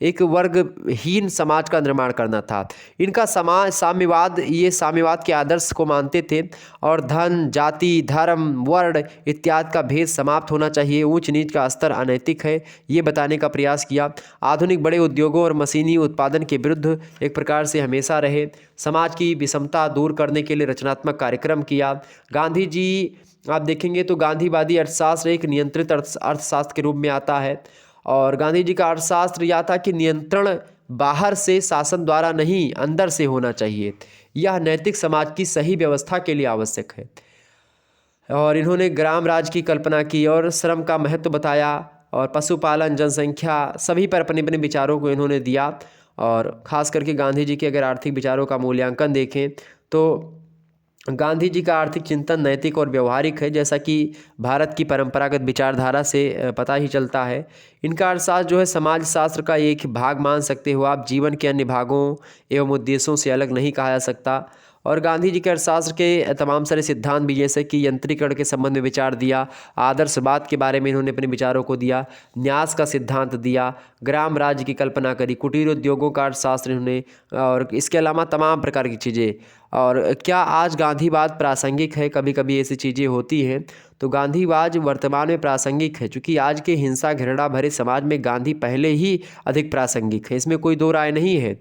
एक वर्गहीन समाज का निर्माण करना था। इनका साम्यवाद, ये साम्यवाद के आदर्श को मानते थे और धन, जाति, धर्म, वर्ण इत्यादि का भेद समाप्त होना चाहिए, ऊंच नीच का स्तर अनैतिक है, ये बताने का प्रयास किया। आधुनिक बड़े उद्योगों और मशीनी उत्पादन के विरुद्ध एक प्रकार से हमेशा रहे। समाज की विषमता दूर करने के लिए रचनात्मक कार्यक्रम किया। गांधी जी आप देखेंगे तो गांधीवादी अर्थशास्त्र एक नियंत्रित अर्थशास्त्र के रूप में आता है, और गांधी जी का अर्थशास्त्र यह था कि नियंत्रण बाहर से, शासन द्वारा नहीं, अंदर से होना चाहिए। यह नैतिक समाज की सही व्यवस्था के लिए आवश्यक है। और इन्होंने ग्राम राज की कल्पना की और श्रम का महत्व बताया, और पशुपालन, जनसंख्या, सभी पर अपने अपने विचारों को इन्होंने दिया। और ख़ास करके गांधी जी के अगर आर्थिक विचारों का मूल्यांकन देखें तो गांधी जी का आर्थिक चिंतन नैतिक और व्यवहारिक है, जैसा कि भारत की परंपरागत विचारधारा से पता ही चलता है। इनका अर्थशास्त्र जो है समाज शास्त्र का एक भाग मान सकते हो आप, जीवन के अन्य भागों एवं उद्देश्यों से अलग नहीं कहा जा सकता। और गांधी जी के अर्थशास्त्र के तमाम सारे सिद्धांत भी, जैसे कि यंत्रीकरण के संबंध में विचार दिया, आदर्शवाद के बारे में इन्होंने अपने विचारों को दिया, न्यास का सिद्धांत दिया, ग्राम राज्य की कल्पना करी, कुटीर उद्योगों का अर्थशास्त्र इन्होंने, और इसके अलावा तमाम प्रकार की चीज़ें। और क्या आज गांधीवाद प्रासंगिक है? कभी कभी ऐसी चीज़ें होती हैं। तो गांधीवाद वर्तमान में प्रासंगिक है, क्योंकि आज के हिंसा घृणा भरे समाज में गांधी पहले ही अधिक प्रासंगिक है, इसमें कोई दो राय नहीं है।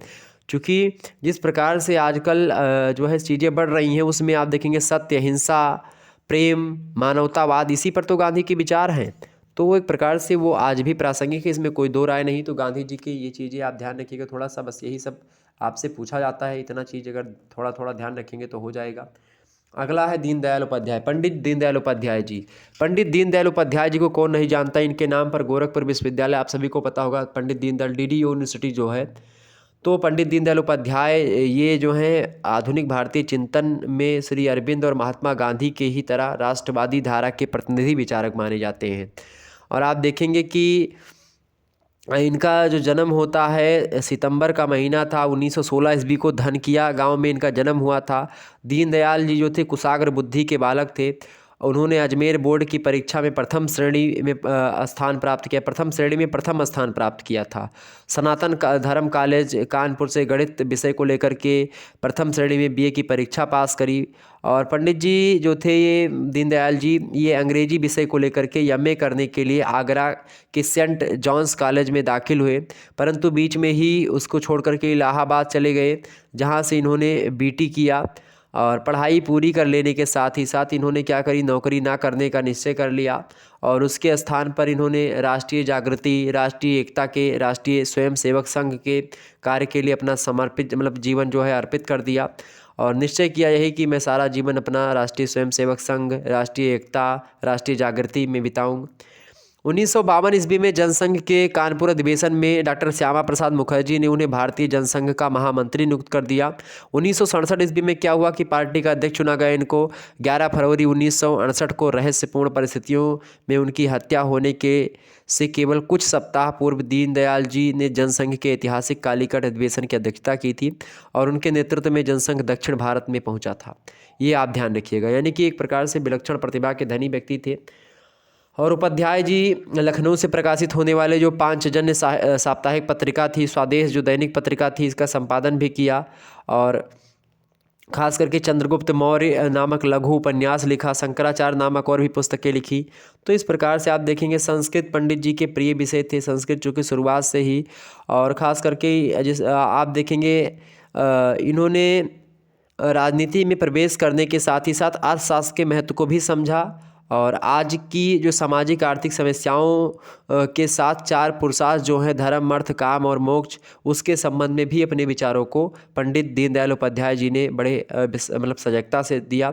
क्योंकि जिस प्रकार से आजकल जो है चीज़ें बढ़ रही हैं, उसमें आप देखेंगे सत्य, हिंसा, प्रेम, मानवतावाद, इसी पर तो गांधी के विचार हैं। तो वो एक प्रकार से वो आज भी प्रासंगिक है, इसमें कोई दो राय नहीं। तो गांधी जी की ये चीज़ें आप ध्यान रखिएगा थोड़ा सा, बस यही सब आपसे पूछा जाता है, इतना चीज़ अगर थोड़ा थोड़ा ध्यान रखेंगे तो हो जाएगा। अगला है दीनदयाल उपाध्याय, पंडित दीनदयाल उपाध्याय जी। पंडित दीनदयाल उपाध्याय जी को कौन नहीं जानता, इनके नाम पर गोरखपुर विश्वविद्यालय आप सभी को पता होगा, पंडित दीनदयाल डीडी यूनिवर्सिटी जो है। तो पंडित दीनदयाल उपाध्याय ये जो हैं आधुनिक भारतीय चिंतन में श्री अरविंद और महात्मा गांधी के ही तरह राष्ट्रवादी धारा के प्रतिनिधि विचारक माने जाते हैं। और आप देखेंगे कि इनका जो जन्म होता है, सितंबर का महीना था, 1916 ईस्वी को धनकिया गांव में इनका जन्म हुआ था। दीनदयाल जी जो थे कुशाग्र बुद्धि के बालक थे। उन्होंने अजमेर बोर्ड की परीक्षा में प्रथम श्रेणी में स्थान प्राप्त किया, प्रथम श्रेणी में प्रथम स्थान प्राप्त किया था। सनातन धर्म कॉलेज कानपुर से गणित विषय को लेकर के प्रथम श्रेणी में बीए की परीक्षा पास करी। और पंडित जी जो थे ये दीनदयाल जी, ये अंग्रेजी विषय को लेकर के एमए करने के लिए आगरा के सेंट जॉन्स कॉलेज में दाखिल हुए, परंतु बीच में ही उसको छोड़ करके इलाहाबाद चले गए, जहाँ से इन्होंने बीटी किया। और पढ़ाई पूरी कर लेने के साथ ही साथ इन्होंने क्या करी, नौकरी ना करने का निश्चय कर लिया, और उसके स्थान पर इन्होंने राष्ट्रीय जागृति, राष्ट्रीय एकता के, राष्ट्रीय स्वयंसेवक संघ के कार्य के लिए अपना समर्पित मतलब जीवन जो है अर्पित कर दिया। और निश्चय किया यही कि मैं सारा जीवन अपना राष्ट्रीय स्वयंसेवक संघ, राष्ट्रीय एकता, राष्ट्रीय जागृति में बिताऊँ। 1952 ईस्वी में जनसंघ के कानपुर अधिवेशन में डॉक्टर श्यामा प्रसाद मुखर्जी ने उन्हें भारतीय जनसंघ का महामंत्री नियुक्त कर दिया। 1967 ईस्वी में क्या हुआ कि पार्टी का अध्यक्ष चुना गया इनको। 11 फरवरी 1968 को रहस्यपूर्ण परिस्थितियों में उनकी हत्या होने के से केवल कुछ सप्ताह पूर्व दीनदयाल जी ने जनसंघ के ऐतिहासिक कालीकट अधिवेशन की अध्यक्षता की थी, और उनके नेतृत्व में जनसंघ दक्षिण भारत में पहुँचा था। ये आप ध्यान रखिएगा, यानी कि एक प्रकार से विलक्षण प्रतिभा के धनी व्यक्ति थे। और उपाध्याय जी लखनऊ से प्रकाशित होने वाले जो पांचजन्य साप्ताहिक पत्रिका थी, स्वदेश जो दैनिक पत्रिका थी, इसका संपादन भी किया। और खास करके चंद्रगुप्त मौर्य नामक लघु उपन्यास लिखा, शंकराचार्य नामक और भी पुस्तकें लिखी। तो इस प्रकार से आप देखेंगे संस्कृत पंडित जी के प्रिय विषय थे, संस्कृत चूँकि शुरुआत से ही। और ख़ास करके जिस आप देखेंगे इन्होंने राजनीति में प्रवेश करने के साथ ही साथ अर्थशास्त्र के महत्व को भी समझा और आज की जो सामाजिक आर्थिक समस्याओं के साथ चार पुरुषार्थ जो हैं धर्म, अर्थ, काम और मोक्ष, उसके संबंध में भी अपने विचारों को पंडित दीनदयाल उपाध्याय जी ने बड़े मतलब सजगता से दिया।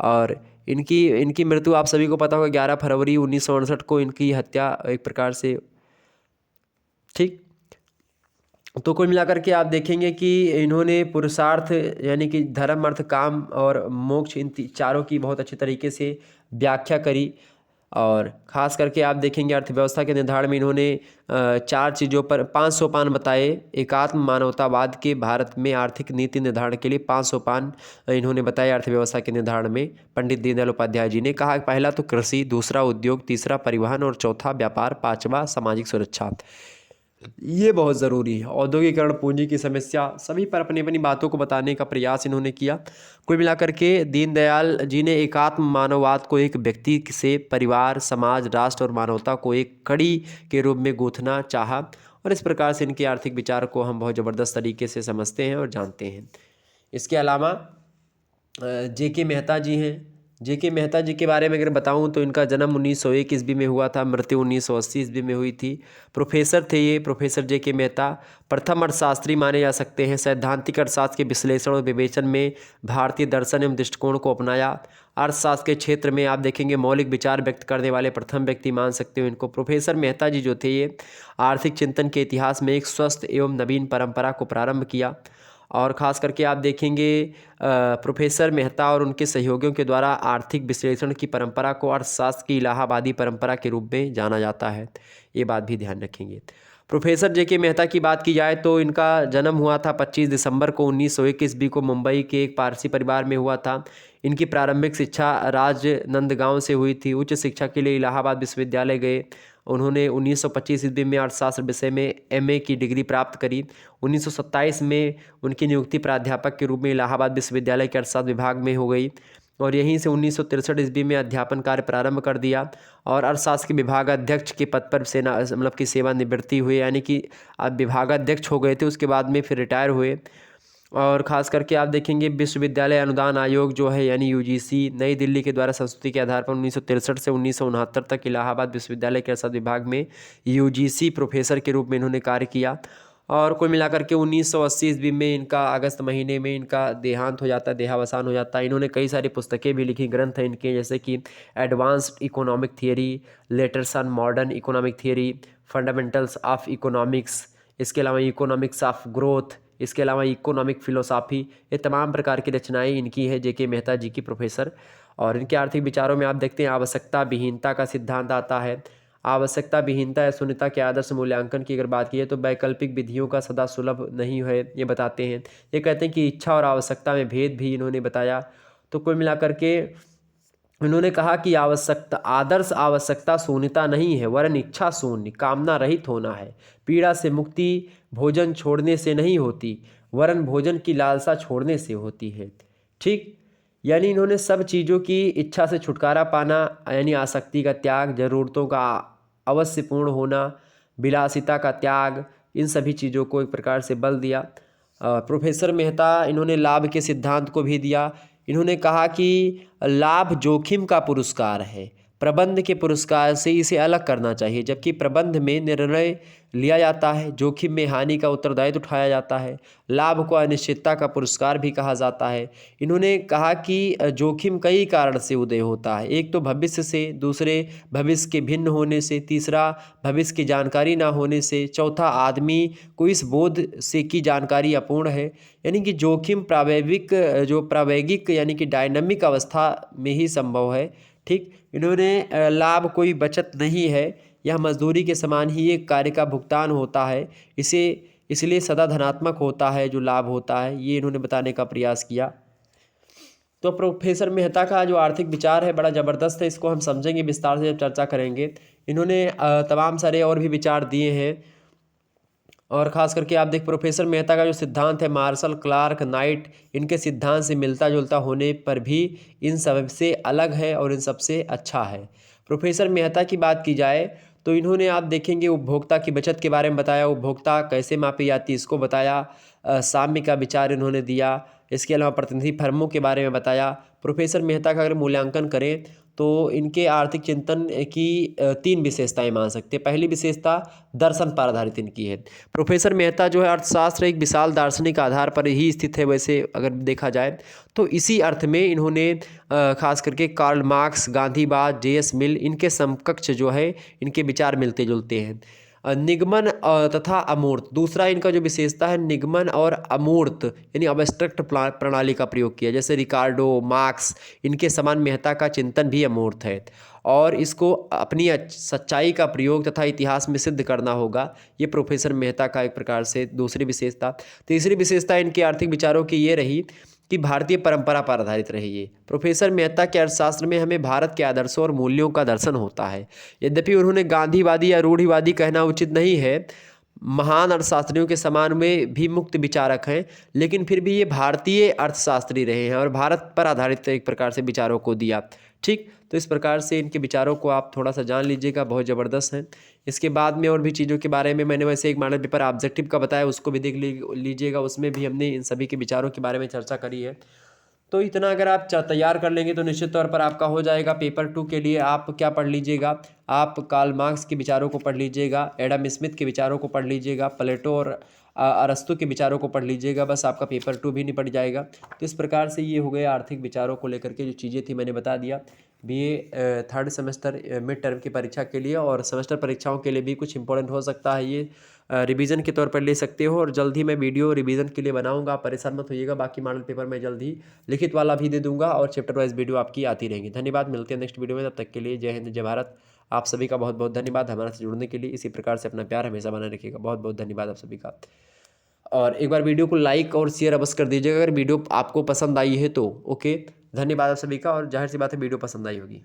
और इनकी इनकी मृत्यु आप सभी को पता होगा 11 फरवरी 1968 को इनकी हत्या एक प्रकार से, ठीक। तो कुल मिलाकर के आप देखेंगे कि इन्होंने पुरुषार्थ यानी कि धर्म, अर्थ, काम और मोक्ष, इन चारों की बहुत अच्छी तरीके से व्याख्या करी। और ख़ास करके आप देखेंगे अर्थव्यवस्था के निर्धारण में इन्होंने 4 चीज़ों पर 5 सोपान बताए। एकात्म मानवतावाद के भारत में आर्थिक नीति निर्धारण के लिए 5 सोपान इन्होंने बताए अर्थव्यवस्था के निर्धारण में। पंडित दीनदयाल उपाध्याय जी ने कहा पहला तो कृषि, दूसरा उद्योग, तीसरा परिवहन और चौथा व्यापार, पाँचवा सामाजिक सुरक्षा। ये बहुत ज़रूरी है। औद्योगिकरण, पूंजी की समस्या, सभी पर अपनी अपनी बातों को बताने का प्रयास इन्होंने किया। कुल मिलाकर के दीनदयाल जी ने एकात्म मानववाद को एक व्यक्ति से परिवार, समाज, राष्ट्र और मानवता को एक कड़ी के रूप में गूंथना चाहा और इस प्रकार से इनके आर्थिक विचार को हम बहुत ज़बरदस्त तरीके से समझते हैं और जानते हैं। इसके अलावा J.K. मेहता जी हैं। J.K. मेहता जी के बारे में अगर बताऊं तो इनका जन्म 1901 ईस्वी में हुआ था, मृत्यु 1980 ईस्वी में हुई थी। प्रोफेसर थे ये, प्रोफेसर J.K. मेहता। प्रथम अर्थशास्त्री माने जा सकते हैं। सैद्धांतिक अर्थशास्त्र के विश्लेषण और विवेचन में भारतीय दर्शन एवं दृष्टिकोण को अपनाया। अर्थशास्त्र के क्षेत्र में आप देखेंगे मौलिक विचार व्यक्त करने वाले प्रथम व्यक्ति मान सकते हो इनको। प्रोफेसर मेहता जी जो थे ये आर्थिक चिंतन के इतिहास में एक स्वस्थ एवं नवीन परंपरा को प्रारंभ किया। और ख़ास करके आप देखेंगे प्रोफेसर मेहता और उनके सहयोगियों के द्वारा आर्थिक विश्लेषण की परंपरा को अर्थशास्त्र की इलाहाबादी परंपरा के रूप में जाना जाता है। ये बात भी ध्यान रखेंगे। Professor J.K. मेहता की बात की जाए तो इनका जन्म हुआ था 25 दिसंबर को 1901 ईस्वी को मुंबई के एक पारसी परिवार में हुआ था। इनकी प्रारंभिक शिक्षा राजनंदगांव से हुई थी। उच्च शिक्षा के लिए इलाहाबाद विश्वविद्यालय गए। उन्होंने 1925 ईस्वी में अर्थशास्त्र विषय में MA की डिग्री प्राप्त करी। 1927 में उनकी नियुक्ति प्राध्यापक के रूप में इलाहाबाद विश्वविद्यालय के अर्थशास्त्र विभाग में हो गई और यहीं से 1963 ईस्वी में अध्यापन कार्य प्रारंभ कर दिया और अर्थशास्त्र के विभागाध्यक्ष के पद पर मतलब की सेवानिवृत्ति हुए, यानी कि आप विभागाध्यक्ष हो गए थे, उसके बाद में फिर रिटायर हुए। और ख़ास करके आप देखेंगे विश्वविद्यालय अनुदान आयोग जो है यानी UGC नई दिल्ली के द्वारा संस्तुति के आधार पर 1963 से 1969 तक इलाहाबाद विश्वविद्यालय के अर्थशास्त्र विभाग में UGC प्रोफेसर के रूप में इन्होंने कार्य किया। और कुल मिलाकर के 1980 ईस्वी में इनका अगस्त महीने में इनका देहांत हो जाता है, देहावसान हो जाता है। इन्होंने कई सारी पुस्तकें भी लिखी, ग्रंथ हैं इनके, जैसे कि advanced economic theory, letters on modern economic theory, fundamentals of economics, इसके अलावा इकोनॉमिक्स ऑफ ग्रोथ, इसके अलावा इकोनॉमिक फिलोसॉफी, ये तमाम प्रकार की रचनाएं इनकी है J.K. मेहता जी की प्रोफेसर। और इनके आर्थिक विचारों में आप देखते हैं आवश्यकता विहीनता का सिद्धांत आता है। आवश्यकता विहीनता या शून्यता के आदर्श मूल्यांकन की अगर बात की है तो वैकल्पिक विधियों का सदा सुलभ नहीं है, ये बताते हैं। ये कहते हैं कि इच्छा और आवश्यकता में भेद भी इन्होंने बताया। तो कुल मिलाकर के उन्होंने कहा कि आदर्श आवश्यकता शून्यता नहीं है वरन इच्छा शून्य, कामना रहित होना है। पीड़ा से मुक्ति भोजन छोड़ने से नहीं होती वरन भोजन की लालसा छोड़ने से होती है, ठीक। यानी इन्होंने सब चीज़ों की इच्छा से छुटकारा पाना, यानी आसक्ति का त्याग, ज़रूरतों का अवश्य पूर्ण होना, विलासिता का त्याग, इन सभी चीज़ों को एक प्रकार से बल दिया। प्रोफेसर मेहता इन्होंने लाभ के सिद्धांत को भी दिया। इन्होंने कहा कि लाभ जोखिम का पुरस्कार है, प्रबंध के पुरस्कार से इसे अलग करना चाहिए। जबकि प्रबंध में निर्णय लिया जाता है, जोखिम में हानि का उत्तरदायित्व उठाया जाता है। लाभ को अनिश्चितता का पुरस्कार भी कहा जाता है। इन्होंने कहा कि जोखिम कई कारण से उदय होता है, एक तो भविष्य से, दूसरे भविष्य के भिन्न होने से, तीसरा भविष्य की जानकारी ना होने से, चौथा आदमी को इस बोध से की जानकारी अपूर्ण है। यानी कि जोखिम प्रावैगिक यानी कि डायनामिक अवस्था में ही संभव है, ठीक। इन्होंने लाभ कोई बचत नहीं है, यह मजदूरी के समान ही एक कार्य का भुगतान होता है, इसलिए सदा धनात्मक होता है जो लाभ होता है, ये इन्होंने बताने का प्रयास किया। तो प्रोफेसर मेहता का जो आर्थिक विचार है बड़ा ज़बरदस्त है, इसको हम समझेंगे विस्तार से जब चर्चा करेंगे। इन्होंने तमाम सारे और भी विचार दिए हैं और ख़ास करके आप देख प्रोफेसर मेहता का जो सिद्धांत है मार्शल क्लार्क नाइट, इनके सिद्धांत से मिलता जुलता होने पर भी इन सब से अलग है और इन सबसे अच्छा है। प्रोफेसर मेहता की बात की जाए तो इन्होंने आप देखेंगे उपभोक्ता की बचत के बारे में बताया, उपभोक्ता कैसे मापी जाती है इसको बताया, साम्य का विचार इन्होंने दिया। इसके अलावा प्रतिनिधि फर्मों के बारे में बताया। प्रोफेसर मेहता का अगर मूल्यांकन करें तो इनके आर्थिक चिंतन की 3 विशेषताएं मान सकते हैं। पहली विशेषता दर्शन पर आधारित इनकी है। प्रोफेसर मेहता जो है अर्थशास्त्र एक विशाल दार्शनिक आधार पर ही स्थित है, वैसे अगर देखा जाए तो इसी अर्थ में इन्होंने खास करके कार्ल मार्क्स, गांधीवाद, जे.एस. मिल इनके समकक्ष जो है इनके विचार मिलते जुलते हैं। निगमन तथा अमूर्त, दूसरा इनका जो विशेषता है निगमन और अमूर्त यानी अब्स्ट्रैक्ट प्रणाली का प्रयोग किया। जैसे रिकार्डो, मार्क्स, इनके समान मेहता का चिंतन भी अमूर्त है और इसको अपनी सच्चाई का प्रयोग तथा इतिहास में सिद्ध करना होगा। ये प्रोफेसर मेहता का एक प्रकार से दूसरी विशेषता। तीसरी विशेषता इनके आर्थिक विचारों की ये रही कि भारतीय परंपरा पर आधारित रही है। प्रोफेसर मेहता के अर्थशास्त्र में हमें भारत के आदर्शों और मूल्यों का दर्शन होता है। यद्यपि उन्होंने गांधीवादी या रूढ़िवादी कहना उचित नहीं है, महान अर्थशास्त्रियों के समान में भी मुक्त विचारक हैं, लेकिन फिर भी ये भारतीय अर्थशास्त्री रहे हैं और भारत पर आधारित एक प्रकार से विचारों को दिया। ठीक, तो इस प्रकार से इनके विचारों को आप थोड़ा सा जान लीजिएगा, बहुत ज़बरदस्त हैं। इसके बाद में और भी चीज़ों के बारे में मैंने वैसे एक मॉडल पेपर ऑब्जेक्टिव का बताया, उसको भी देख लीजिएगा, उसमें भी हमने इन सभी के विचारों के बारे में चर्चा करी है। तो इतना अगर आप तैयार कर लेंगे तो निश्चित तौर पर आपका हो जाएगा। पेपर 2 के लिए आप क्या पढ़ लीजिएगा, आप कार्ल मार्क्स के विचारों को पढ़ लीजिएगा, एडम स्मिथ के विचारों को पढ़ लीजिएगा, प्लेटो और अरस्तू के विचारों को पढ़ लीजिएगा, बस आपका पेपर 2 भी निपट जाएगा। तो इस प्रकार से ये हो गए आर्थिक विचारों को लेकर के जो चीज़ें थी मैंने बता दिया। BA third semester mid term की परीक्षा के लिए और सेमेस्टर परीक्षाओं के लिए भी कुछ इंपॉर्टेंट हो सकता है, ये रिवीजन के तौर पर ले सकते हो और जल्द ही मैं वीडियो रिवीजन के लिए बनाऊंगा, आप परेशान मत होइएगा। बाकी मॉडल पेपर मैं जल्द ही लिखित वाला भी दे दूंगा और चैप्टर वाइज वीडियो आपकी आती रहेंगी। धन्यवाद, मिलते हैं नेक्स्ट वीडियो में, तब तक के लिए जय हिंद जय भारत। आप सभी का बहुत बहुत धन्यवाद हमारे से जुड़ने के लिए। इसी प्रकार से अपना प्यार हमेशा बनाए रखिएगा। बहुत बहुत धन्यवाद आप सभी का। और एक बार वीडियो को लाइक और शेयर अवश्य कर दीजिएगा अगर वीडियो आपको पसंद आई है तो। ओके, धन्यवाद आप सभी का और जाहिर सी बात है वीडियो पसंद आई होगी।